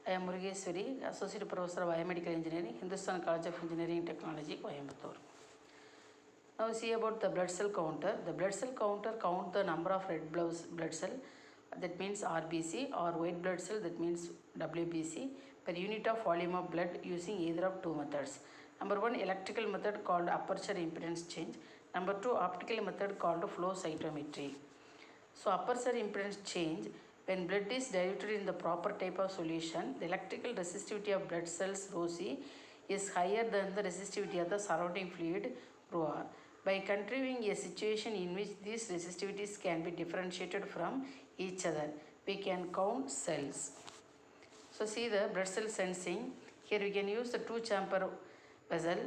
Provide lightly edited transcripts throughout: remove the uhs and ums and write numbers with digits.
I am Murugeshwari, Associate Professor of Biomedical Engineering, Hindustan College of Engineering and Technology, Coimbatore. Now see about the blood cell counter. The blood cell counter counts the number of red blood cell, that means RBC, or white blood cell, that means WBC, per unit of volume of blood using either of two methods. Number 1, electrical method called aperture impedance change. Number 2, optical method called flow cytometry. So aperture impedance change, when blood is diluted in the proper type of solution, the electrical resistivity of blood cells rho C is higher than the resistivity of the surrounding fluid rho R. By contriving a situation in which these resistivities can be differentiated from each other, we can count cells. So see the blood cell sensing. Here we can use the two-chamber vessel.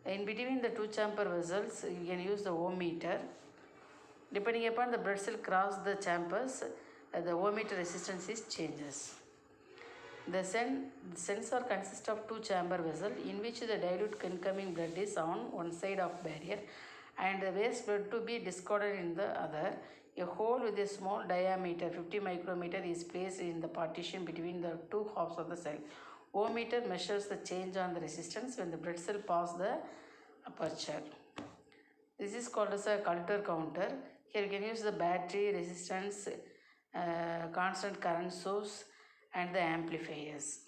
In between the two-chamber vessels, you can use the ohm meter. Depending upon the blood cell cross the chambers, the ohm meter resistance is changes. The sensor consists of two-chamber vessel in which the dilute incoming blood is on one side of barrier and the waste blood to be discarded in the other. A hole with a small diameter 50 micrometer is placed in the partition between the two halves of the cell. Ohm meter measures the change on the resistance when the blood cell passes the aperture. This is called as a COULTER counter. Here you can use the battery, resistance, constant current source and the amplifiers.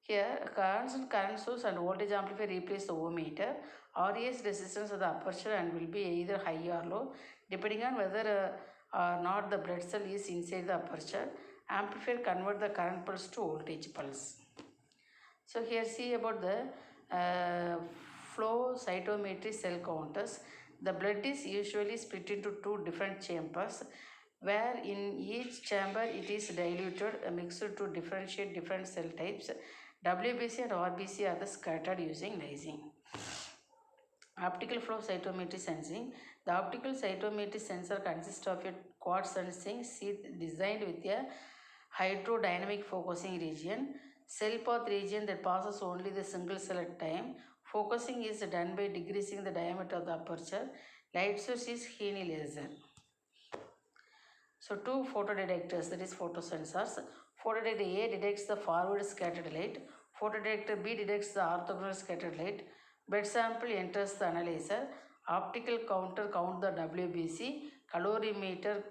Here constant current source and voltage amplifier replace the ohm meter. RES resistance of the aperture and will be either high or low depending on whether or not the blood cell is inside the aperture. Amplifier convert the current pulse to voltage pulse. So here see about the flow cytometry cell counters. The blood is usually split into two different chambers, where in each chamber it is diluted, mixed to differentiate different cell types. WBC and RBC are scattered using lysing. Optical flow cytometry sensing. The optical cytometry sensor consists of a quad sensing sheath designed with a hydrodynamic focusing region, cell path region that passes only the single cell at a time. Focusing is done by decreasing the diameter of the aperture. Light source is Heine laser. So two photodetectors, that is photosensors. Photodetector A detects the forward scattered light. Photodetector B detects the orthogonal scattered light. Blood sample enters the analyzer. Optical counter count the WBC. Calorimeter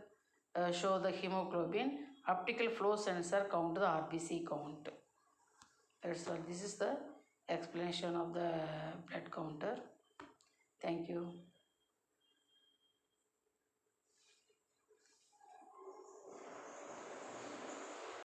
show the hemoglobin. Optical flow sensor count the RBC count. That's all. This is the explanation of the blood counter. Thank you.